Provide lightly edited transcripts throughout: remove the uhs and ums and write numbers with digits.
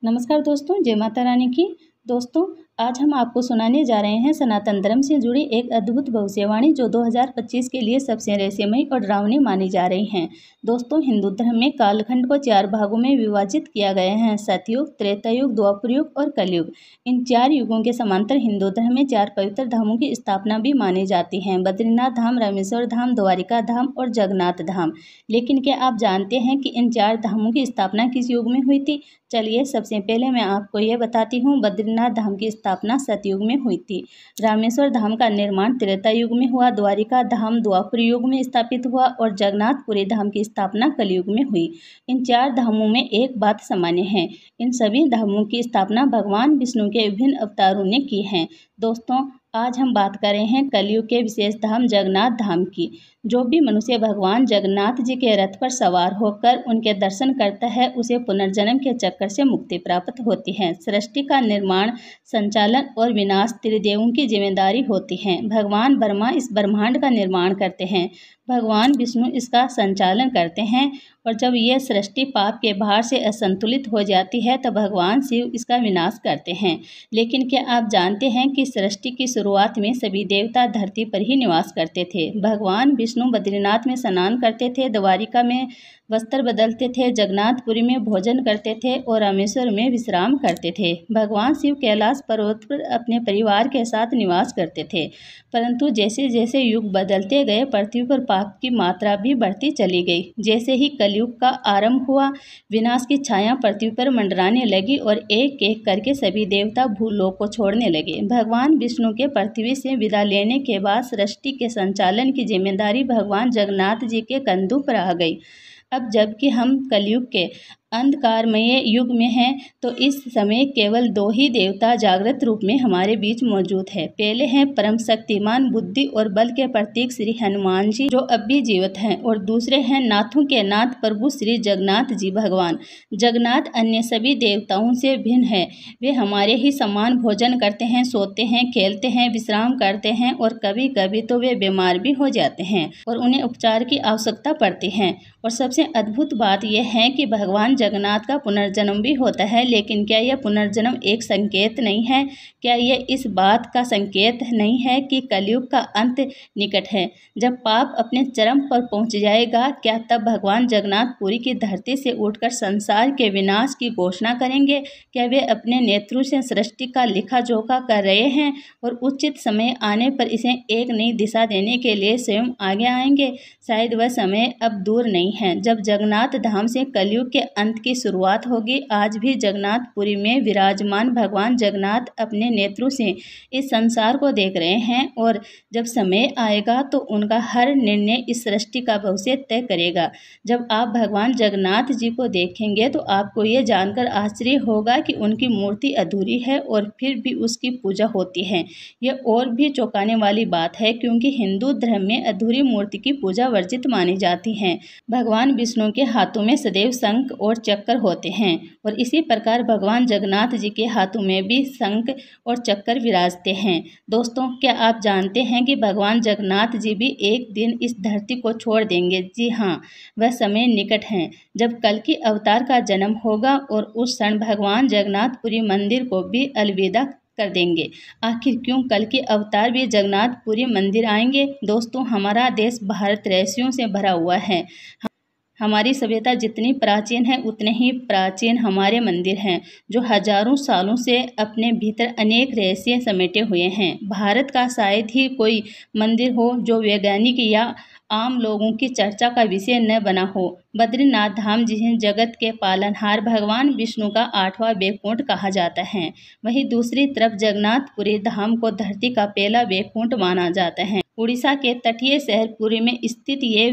नमस्कार दोस्तों, जय माता रानी की। दोस्तों, आज हम आपको सुनाने जा रहे हैं सनातन धर्म से जुड़ी एक अद्भुत भविष्यवाणी जो 2025 के लिए सबसे रहस्यमयी और डरावनी मानी जा रही हैं। दोस्तों, हिंदू धर्म में कालखंड को 4 भागों में विभाजित किया गया है: सतयुग, त्रेता युग, द्वापर युग और कलयुग। इन 4 युगों के समांतर हिंदू धर्म में 4 पवित्र धामों की स्थापना भी मानी जाती है: बद्रीनाथ धाम, रामेश्वर धाम, द्वारिका धाम और जगन्नाथ धाम। लेकिन क्या आप जानते हैं कि इन 4 धामों की स्थापना किस युग में हुई थी? चलिए, सबसे पहले मैं आपको ये बताती हूँ। बद्रीनाथ धाम की स्थापना सतयुग में हुई थी। रामेश्वर धाम का निर्माण त्रेता युग में हुआ, द्वारिका धाम द्वापर युग में स्थापित हुआ और जगन्नाथपुरी धाम की स्थापना कलयुग में हुई। इन 4 धामों में एक बात सामान्य है: इन सभी धामों की स्थापना भगवान विष्णु के विभिन्न अवतारों ने की है। दोस्तों, आज हम बात कर रहे हैं कलयुग के विशेष धाम जगन्नाथ धाम की। जो भी मनुष्य भगवान जगन्नाथ जी के रथ पर सवार होकर उनके दर्शन करता है, उसे पुनर्जन्म के चक्कर से मुक्ति प्राप्त होती है। सृष्टि का निर्माण, संचालन और विनाश त्रिदेवों की जिम्मेदारी होती है। भगवान ब्रह्मा इस ब्रह्मांड का निर्माण करते हैं, भगवान विष्णु इसका संचालन करते हैं और जब यह सृष्टि पाप के भार से असंतुलित हो जाती है तो भगवान शिव इसका विनाश करते हैं। लेकिन क्या आप जानते हैं कि सृष्टि की शुरुआत में सभी देवता धरती पर ही निवास करते थे? भगवान विष्णु बद्रीनाथ में स्नान करते थे, द्वारिका में वस्त्र बदलते थे, जगन्नाथपुरी में भोजन करते थे और रामेश्वर में विश्राम करते थे। भगवान शिव कैलाश पर्वत पर अपने परिवार के साथ निवास करते थे। परंतु जैसे जैसे युग बदलते गए, पृथ्वी पर पाप की मात्रा भी बढ़ती चली गई। जैसे ही कलयुग का आरंभ हुआ, विनाश की छाया पृथ्वी पर मंडराने लगी और एक एक करके सभी देवता भूलोक को छोड़ने लगे। भगवान विष्णु के पृथ्वी से विदा लेने के बाद सृष्टि के संचालन की जिम्मेदारी भगवान जगन्नाथ जी के कंधों पर आ गई। अब जबकि हम कलयुग के अंधकारमय युग में हैं, तो इस समय केवल 2 ही देवता जागृत रूप में हमारे बीच मौजूद है। पहले हैं परम शक्तिमान, बुद्धि और बल के प्रतीक श्री हनुमान जी, जो अब भी जीवित हैं, और दूसरे हैं नाथों के नाथ प्रभु श्री जगन्नाथ जी। भगवान जगन्नाथ अन्य सभी देवताओं से भिन्न है। वे हमारे ही समान भोजन करते हैं, सोते हैं, खेलते हैं, विश्राम करते हैं और कभी कभी तो वे बीमार भी हो जाते हैं और उन्हें उपचार की आवश्यकता पड़ती है। और सबसे अद्भुत बात यह है कि भगवान जगन्नाथ का पुनर्जन्म भी होता है। लेकिन क्या यह पुनर्जन्म एक संकेत नहीं है? क्या यह इस बात का संकेत नहीं है कि कलयुग का अंत निकट है? जब पाप अपने चरम पर पहुंच जाएगा, क्या तब भगवान जगन्नाथ पुरी की धरती से उठकर संसार के विनाश की घोषणा करेंगे? क्या वे अपने नेत्रों से सृष्टि का लेखा जोखा कर रहे हैं और उचित समय आने पर इसे एक नई दिशा देने के लिए स्वयं आगे आएंगे? शायद वह समय अब दूर नहीं है जब जगन्नाथ धाम से कलयुग के अंत की शुरुआत होगी। आज भी जगन्नाथपुरी में विराजमान भगवान जगन्नाथ अपने नेत्रों से इस संसार को देख रहे हैं और जब समय आएगा तो उनका हर निर्णय इस सृष्टि का भविष्य तय करेगा। जब आप भगवान जगन्नाथ जी को देखेंगे तो आपको ये जानकर आश्चर्य होगा कि उनकी मूर्ति अधूरी है और फिर भी उसकी पूजा होती है। यह और भी चौंकाने वाली बात है, क्योंकि हिंदू धर्म में अधूरी मूर्ति की पूजा वर्जित मानी जाती है। भगवान विष्णु के हाथों में सदैव शंख और चक्र होते हैं और इसी प्रकार भगवान जगन्नाथ जी के हाथों में भी शंख और चक्र विराजते हैं। दोस्तों, क्या आप जानते हैं कि भगवान जगन्नाथ जी भी एक दिन इस धरती को छोड़ देंगे? जी हाँ, वह समय निकट है जब कल्कि अवतार का जन्म होगा और उस क्षण भगवान जगन्नाथपुरी मंदिर को भी अलविदा कर देंगे। आखिर क्यों कल्कि अवतार भी जगन्नाथपुरी मंदिर आएंगे? दोस्तों, हमारा देश भारत रहस्यों से भरा हुआ है। हमारी सभ्यता जितनी प्राचीन है, उतने ही प्राचीन हमारे मंदिर हैं, जो हजारों सालों से अपने भीतर अनेक रहस्य समेटे हुए हैं। भारत का शायद ही कोई मंदिर हो जो वैज्ञानिक या आम लोगों की चर्चा का विषय न बना हो। बद्रीनाथ धाम, जिसे जगत के पालनहार भगवान विष्णु का 8वां वैकुंठ कहा जाता है, वहीं दूसरी तरफ जगन्नाथपुरी धाम को धरती का पहला वैकुंठ माना जाता है। उड़ीसा के तटीय शहर पुरी में स्थित ये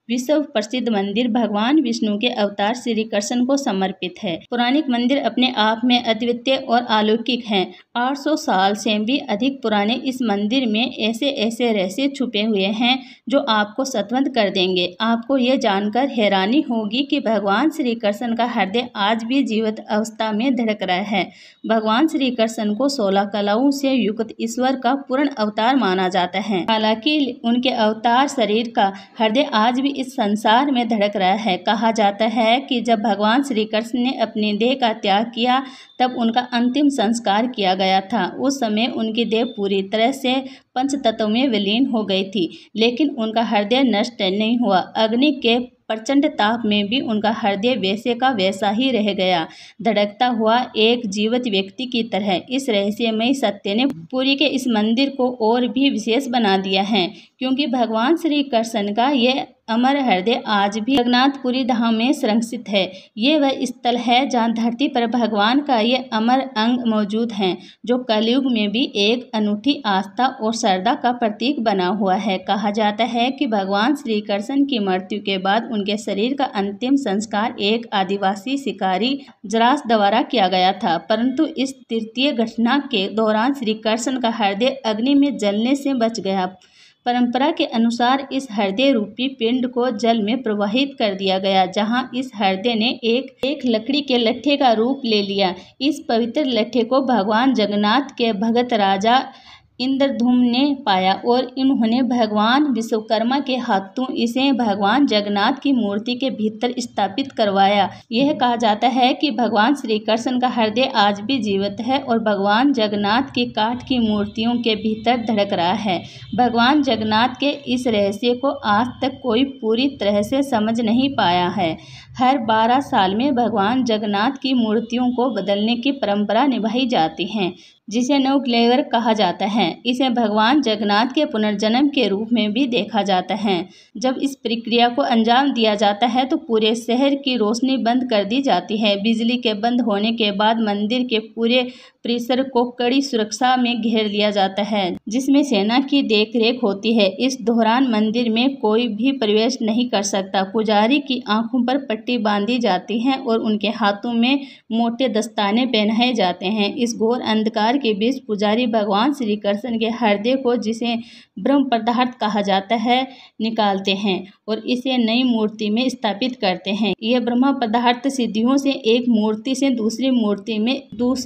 विश्व प्रसिद्ध मंदिर भगवान विष्णु के अवतार श्री कृष्ण को समर्पित है। पुराणिक मंदिर अपने आप में अद्वितीय और अलौकिक हैं। 800 साल से भी अधिक पुराने इस मंदिर में ऐसे ऐसे रहस्य छुपे हुए हैं जो आपको सतबंध कर देंगे। आपको ये जानकर हैरानी होगी कि भगवान श्री कृष्ण का हृदय आज भी जीवित अवस्था में धड़क रहा है। भगवान श्री कृष्ण को 16 कलाओं से युक्त ईश्वर का पूर्ण अवतार माना जाता है। हालांकि उनके अवतार शरीर का हृदय आज भी इस संसार में धड़क रहा है। कहा जाता है कि जब भगवान श्री कृष्ण ने अपनी देह का त्याग किया तब उनका अंतिम संस्कार किया गया था। उस समय उनकी देह पूरी तरह से पंच तत्वों में विलीन हो गई थी, लेकिन उनका हृदय नष्ट नहीं हुआ। अग्नि के प्रचंड ताप में भी उनका हृदय वैसे का वैसा ही रह गया, धड़कता हुआ एक जीवित व्यक्ति की तरह। इस रहस्यमय सत्य ने पुरी के इस मंदिर को और भी विशेष बना दिया है, क्योंकि भगवान श्री कृष्ण का यह अमर हृदय आज भी जगन्नाथपुरी धाम में संरक्षित है। ये वह स्थल है जहाँ धरती पर भगवान का ये अमर अंग मौजूद है, जो कलयुग में भी एक अनूठी आस्था और श्रद्धा का प्रतीक बना हुआ है। कहा जाता है कि भगवान श्री कृष्ण की मृत्यु के बाद उनके शरीर का अंतिम संस्कार एक आदिवासी शिकारी जरास द्वारा किया गया था, परंतु इस तृतीय घटना के दौरान श्री कृष्ण का हृदय अग्नि में जलने से बच गया। परंपरा के अनुसार इस हृदय रूपी पिंड को जल में प्रवाहित कर दिया गया, जहां इस हृदय ने एक लकड़ी के लट्ठे का रूप ले लिया। इस पवित्र लट्ठे को भगवान जगन्नाथ के भगत राजा इंद्रधुम्न ने पाया और इन्होंने भगवान विश्वकर्मा के हाथों इसे भगवान जगन्नाथ की मूर्ति के भीतर स्थापित करवाया। यह कहा जाता है कि भगवान श्री कृष्ण का हृदय आज भी जीवित है और भगवान जगन्नाथ की काठ की मूर्तियों के भीतर धड़क रहा है। भगवान जगन्नाथ के इस रहस्य को आज तक कोई पूरी तरह से समझ नहीं पाया है। हर 12 साल में भगवान जगन्नाथ की मूर्तियों को बदलने की परंपरा निभाई जाती है, जिसे नवकलेवर कहा जाता है। इसे भगवान जगन्नाथ के पुनर्जन्म के रूप में भी देखा जाता है। जब इस प्रक्रिया को अंजाम दिया जाता है तो पूरे शहर की रोशनी बंद कर दी जाती है। बिजली के बंद होने के बाद मंदिर के पूरे परिसर को कड़ी सुरक्षा में घेर लिया जाता है, जिसमें सेना की देखरेख होती है। इस दौरान मंदिर में कोई भी प्रवेश नहीं कर सकता। पुजारी की आंखों पर पट्टी बांधी जाती है और उनके हाथों में मोटे दस्ताने पहनाए जाते हैं। इस घोर अंधकार के बीच पुजारी भगवान श्री कृष्ण के हृदय को, जिसे ब्रह्म पदार्थ कहा जाता है, निकालते हैं और इसे नई मूर्ति में स्थापित करते हैं। यह ब्रह्म पदार्थ सिद्धियों से एक मूर्ति से दूसरी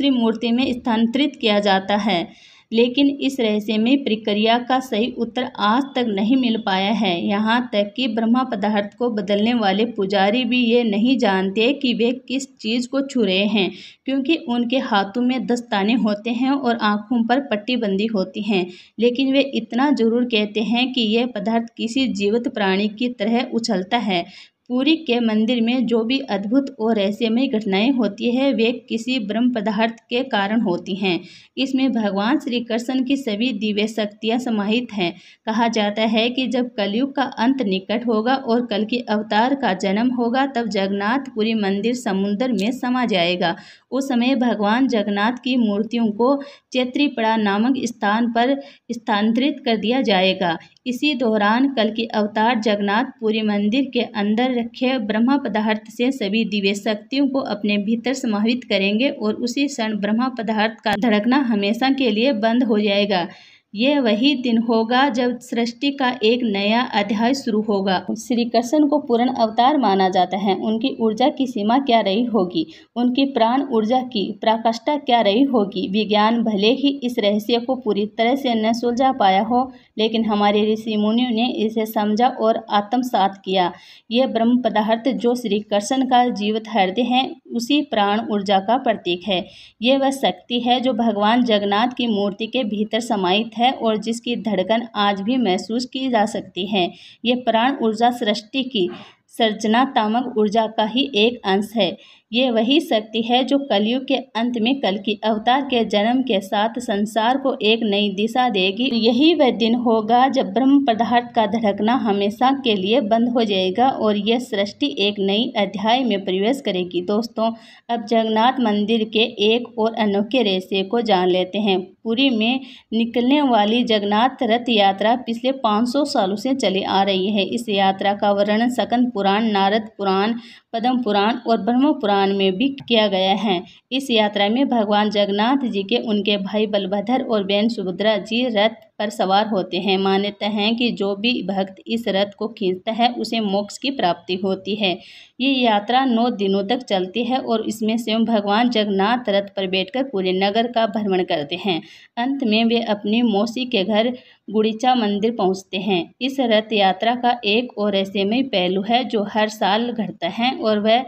मूर्ति में स्थानांतरित किया जाता है, लेकिन इस रहस्यमय प्रक्रिया का सही उत्तर आज तक नहीं मिल पाया है। यहाँ तक कि ब्रह्म पदार्थ को बदलने वाले पुजारी भी ये नहीं जानते कि वे किस चीज़ को छू रहे हैं, क्योंकि उनके हाथों में दस्ताने होते हैं और आंखों पर पट्टी बंदी होती है। लेकिन वे इतना जरूर कहते हैं कि यह पदार्थ किसी जीवित प्राणी की तरह उछलता है। पुरी के मंदिर में जो भी अद्भुत और रहस्यमय घटनाएं होती है वे किसी ब्रह्म पदार्थ के कारण होती हैं। इसमें भगवान श्री कृष्ण की सभी दिव्य शक्तियां समाहित हैं। कहा जाता है कि जब कलयुग का अंत निकट होगा और कल के अवतार का जन्म होगा, तब जगन्नाथपुरी मंदिर समुद्र में समा जाएगा। उस समय भगवान जगन्नाथ की मूर्तियों को चैत्रीपड़ा नामक स्थान पर स्थानांतरित कर दिया जाएगा। इसी दौरान कल के अवतार जगन्नाथपुरी मंदिर के अंदर रखे ब्रह्म पदार्थ से सभी दिव्य शक्तियों को अपने भीतर समाहित करेंगे और उसी क्षण ब्रह्म पदार्थ का धड़कना हमेशा के लिए बंद हो जाएगा। यह वही दिन होगा जब सृष्टि का एक नया अध्याय शुरू होगा। श्री कृष्ण को पूर्ण अवतार माना जाता है। उनकी ऊर्जा की सीमा क्या रही होगी, उनकी प्राण ऊर्जा की पराकाष्ठा क्या रही होगी। विज्ञान भले ही इस रहस्य को पूरी तरह से न सुलझा पाया हो, लेकिन हमारे ऋषि मुनियों ने इसे समझा और आत्मसात किया। यह ब्रह्म पदार्थ जो श्री कृष्ण का जीवित हृदय है, उसी प्राण ऊर्जा का प्रतीक है। यह वह शक्ति है जो भगवान जगन्नाथ की मूर्ति के भीतर समाहित है और जिसकी धड़कन आज भी महसूस की जा सकती है। यह प्राण ऊर्जा सृष्टि की सृजनात्मक ऊर्जा का ही एक अंश है। ये वही शक्ति है जो कलयुग के अंत में कल की अवतार के जन्म के साथ संसार को एक नई दिशा देगी। यही वह दिन होगा जब ब्रह्म पदार्थ का धड़कना हमेशा के लिए बंद हो जाएगा और यह सृष्टि एक नई अध्याय में प्रवेश करेगी। दोस्तों, अब जगन्नाथ मंदिर के एक और अनोखे रहस्य को जान लेते हैं। पुरी में निकलने वाली जगन्नाथ रथ यात्रा पिछले 500 सालों से चली आ रही है। इस यात्रा का वर्णन स्कंद पुराण, नारद पुराण, पद्म पुराण और ब्रह्म पुराण में भी किया गया है। इस यात्रा में भगवान जगन्नाथ जी के उनके भाई बलभद्र और बहन सुभद्रा जी रथ पर सवार होते हैं। मान्यता है कि जो भी भक्त इस रथ को खींचता है उसे मोक्ष की प्राप्ति होती है। ये यात्रा 9 दिनों तक चलती है और इसमें स्वयं भगवान जगन्नाथ रथ पर बैठकर पूरे नगर का भ्रमण करते हैं। अंत में वे अपनी मौसी के घर गुड़ीचा मंदिर पहुंचते हैं। इस रथ यात्रा का एक और रहस्यमय पहलू है जो हर साल घटता है और वह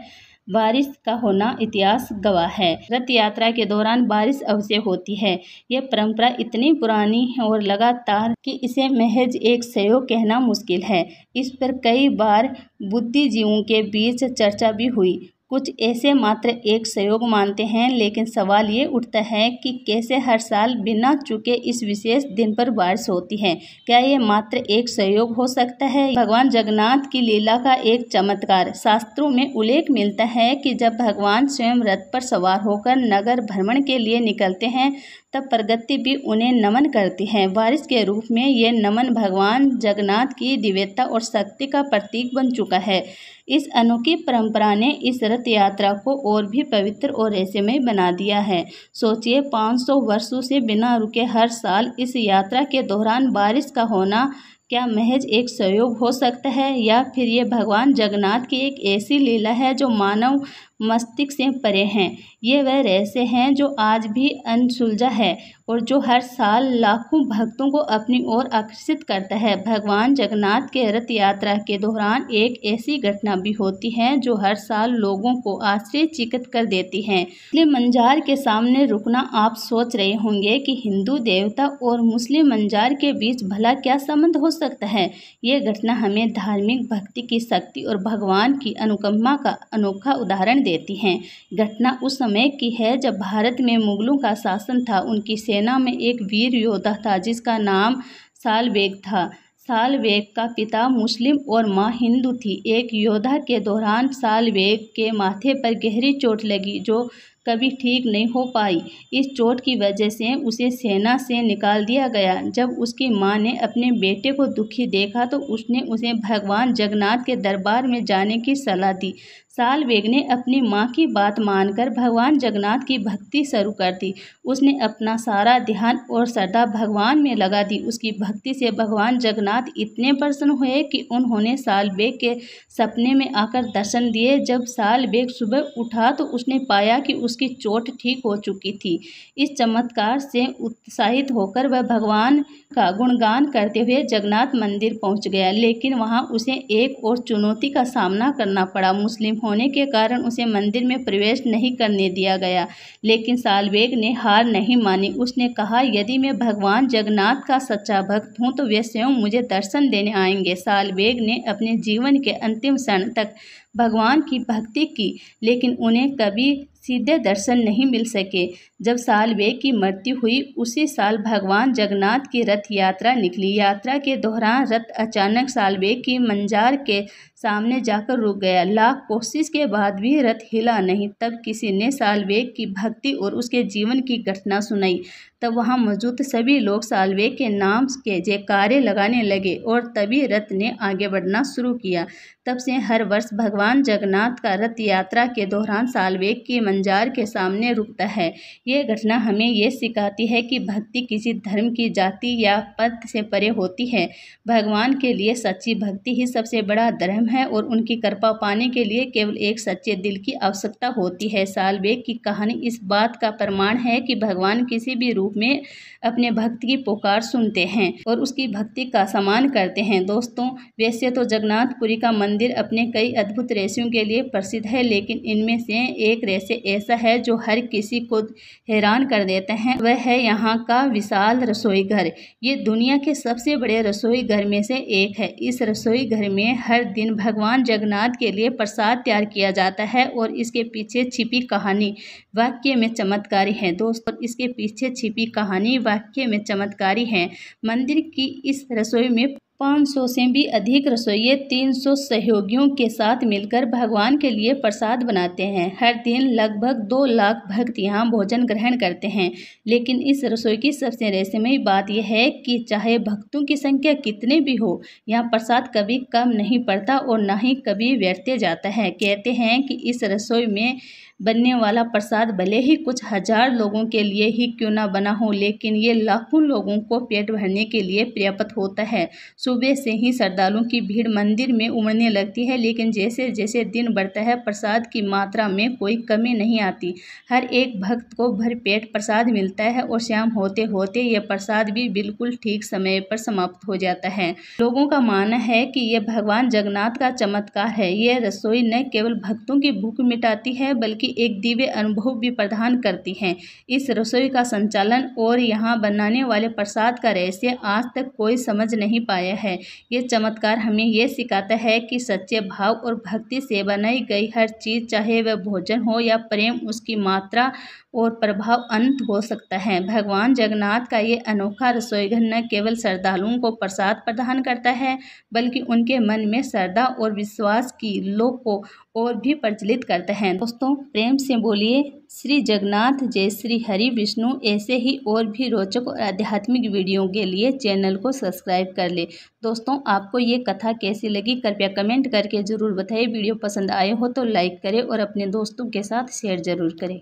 बारिश का होना इतिहास गवाह है। रथ यात्रा के दौरान बारिश अवश्य होती है। यह परंपरा इतनी पुरानी है और लगातार कि इसे महज एक संयोग कहना मुश्किल है। इस पर कई बार बुद्धिजीवियों के बीच चर्चा भी हुई। कुछ ऐसे मात्र एक संयोग मानते हैं, लेकिन सवाल ये उठता है कि कैसे हर साल बिना चूके इस विशेष दिन पर बारिश होती है। क्या ये मात्र एक संयोग हो सकता है? भगवान जगन्नाथ की लीला का एक चमत्कार। शास्त्रों में उल्लेख मिलता है कि जब भगवान स्वयं रथ पर सवार होकर नगर भ्रमण के लिए निकलते हैं तब प्रकृति भी उन्हें नमन करती है। बारिश के रूप में यह नमन भगवान जगन्नाथ की दिव्यता और शक्ति का प्रतीक बन चुका है। इस अनोखी परंपरा ने इस रथ यात्रा को और भी पवित्र और रहस्यमय बना दिया है। सोचिए, 500 वर्षों से बिना रुके हर साल इस यात्रा के दौरान बारिश का होना क्या महज एक संयोग हो सकता है या फिर ये भगवान जगन्नाथ की एक ऐसी लीला है जो मानव मस्तिष्क से परे हैं। ये वह रहस्य हैं जो आज भी अनसुलझा है और जो हर साल लाखों भक्तों को अपनी ओर आकर्षित करता है। भगवान जगन्नाथ के रथ यात्रा के दौरान एक ऐसी घटना भी होती है जो हर साल लोगों को आश्चर्यचकित कर देती है। मुस्लिम मंजार के सामने रुकना। आप सोच रहे होंगे कि हिंदू देवता और मुस्लिम मंजार के बीच भला क्या संबंध हो सकता है। ये घटना हमें धार्मिक भक्ति की शक्ति और भगवान की अनुकंपा का अनोखा उदाहरण देती है। घटना उस समय की है जब भारत में मुगलों का शासन था। उनकी सेना में एक वीर योद्धा था जिसका नाम साल बेग था। साल बेग का पिता मुस्लिम और मां हिंदू थी। एक योद्धा के दौरान साल बेग के माथे पर गहरी चोट लगी जो कभी ठीक नहीं हो पाई। इस चोट की वजह से उसे सेना से निकाल दिया गया। जब उसकी मां ने अपने बेटे को दुखी देखा तो उसने उसे भगवान जगन्नाथ के दरबार में जाने की सलाह दी। साल बेग ने अपनी मां की बात मानकर भगवान जगन्नाथ की भक्ति शुरू कर दी। उसने अपना सारा ध्यान और श्रद्धा भगवान में लगा दी। उसकी भक्ति से भगवान जगन्नाथ इतने प्रसन्न हुए कि उन्होंने साल बेग के सपने में आकर दर्शन दिए। जब साल बेग सुबह उठा तो उसने पाया कि उसकी चोट ठीक हो चुकी थी। इस चमत्कार से उत्साहित होकर वह भगवान का गुणगान करते हुए जगन्नाथ मंदिर पहुंच गया, लेकिन वहां उसे एक और चुनौती का सामना करना पड़ा। मुस्लिम होने के कारण उसे मंदिर में प्रवेश नहीं करने दिया गया, लेकिन साल बेग ने हार नहीं मानी। उसने कहा, यदि मैं भगवान जगन्नाथ का सच्चा भक्त हूँ तो वे स्वयं मुझे दर्शन देने आएंगे। साल बेग ने अपने जीवन के अंतिम क्षण तक भगवान की भक्ति की, लेकिन उन्हें कभी सीधे दर्शन नहीं मिल सके। जब साल बेग की मृत्यु हुई उसी साल भगवान जगन्नाथ की रथ यात्रा निकली। यात्रा के दौरान रथ अचानक साल बेग की मंजार के सामने जाकर रुक गया। लाख कोशिश के बाद भी रथ हिला नहीं। तब किसी ने साल बेग की भक्ति और उसके जीवन की घटना सुनाई। तब वहां मौजूद सभी लोग साल बेग के नाम के जयकारे लगाने लगे और तभी रथ ने आगे बढ़ना शुरू किया। तब से हर वर्ष भगवान जगन्नाथ का रथ यात्रा के दौरान साल बेग की मंजार के सामने रुकता है। ये घटना हमें ये सिखाती है कि भक्ति किसी धर्म की, जाति या पंथ से परे होती है। भगवान के लिए सच्ची भक्ति ही सबसे बड़ा धर्म है और उनकी कृपा पाने के लिए केवल एक सच्चे दिल की आवश्यकता होती है। साल बेग की कहानी इस बात का प्रमाण है कि भगवान किसी भी रूप में अपने भक्त की पुकार सुनते हैं और उसकी भक्ति का सम्मान करते हैं। दोस्तों, वैसे तो जगन्नाथपुरी का मंदिर अपने कई अद्भुत रहस्यों के लिए प्रसिद्ध है, लेकिन इनमें से एक रहस्य ऐसा है जो हर किसी को हैरान कर देता है। वह है यहाँ का विशाल रसोई घर। ये दुनिया के सबसे बड़े रसोई घर में से एक है। इस रसोई घर में हर दिन भगवान जगन्नाथ के लिए प्रसाद तैयार किया जाता है और इसके पीछे छिपी कहानी वाक्य में चमत्कारी है। दोस्तों, इसके पीछे छिपी कहानी वाक्य में चमत्कारी है। मंदिर की इस रसोई में 500 से भी अधिक रसोइये 300 सहयोगियों के साथ मिलकर भगवान के लिए प्रसाद बनाते हैं। हर दिन लगभग 2 लाख भक्त यहाँ भोजन ग्रहण करते हैं। लेकिन इस रसोई की सबसे रहस्यमय बात यह है कि चाहे भक्तों की संख्या कितने भी हो, यहाँ प्रसाद कभी कम नहीं पड़ता और न ही कभी व्यर्थ जाता है। कहते हैं कि इस रसोई में बनने वाला प्रसाद भले ही कुछ हजार लोगों के लिए ही क्यों ना बना हो, लेकिन ये लाखों लोगों को पेट भरने के लिए पर्याप्त होता है। सुबह से ही श्रद्धालुओं की भीड़ मंदिर में उमड़ने लगती है, लेकिन जैसे जैसे दिन बढ़ता है प्रसाद की मात्रा में कोई कमी नहीं आती। हर एक भक्त को भरपेट प्रसाद मिलता है और शाम होते होते यह प्रसाद भी बिल्कुल ठीक समय पर समाप्त हो जाता है। लोगों का मानना है कि यह भगवान जगन्नाथ का चमत्कार है। यह रसोई न केवल भक्तों की भूख मिटाती है बल्कि एक दिव्य अनुभव भी प्रदान करती है। इस रसोई का संचालन और यहाँ बनाने वाले प्रसाद का रहस्य आज तक कोई समझ नहीं पाया है। ये चमत्कार हमें ये सिखाता है कि सच्चे भाव और भक्ति से बनाई गई हर चीज़, चाहे वह भोजन हो या प्रेम, उसकी मात्रा और प्रभाव अनंत हो सकता है। भगवान जगन्नाथ का ये अनोखा रसोईघर न केवल श्रद्धालुओं को प्रसाद प्रदान करता है बल्कि उनके मन में श्रद्धा और विश्वास की लौ को और भी प्रज्वलित करता है। दोस्तों, प्रेम से बोलिए श्री जगन्नाथ, जय श्री हरि विष्णु। ऐसे ही और भी रोचक और आध्यात्मिक वीडियो के लिए चैनल को सब्सक्राइब कर ले। दोस्तों, आपको ये कथा कैसी लगी कृपया कमेंट करके ज़रूर बताइए। वीडियो पसंद आए हो तो लाइक करें और अपने दोस्तों के साथ शेयर ज़रूर करें।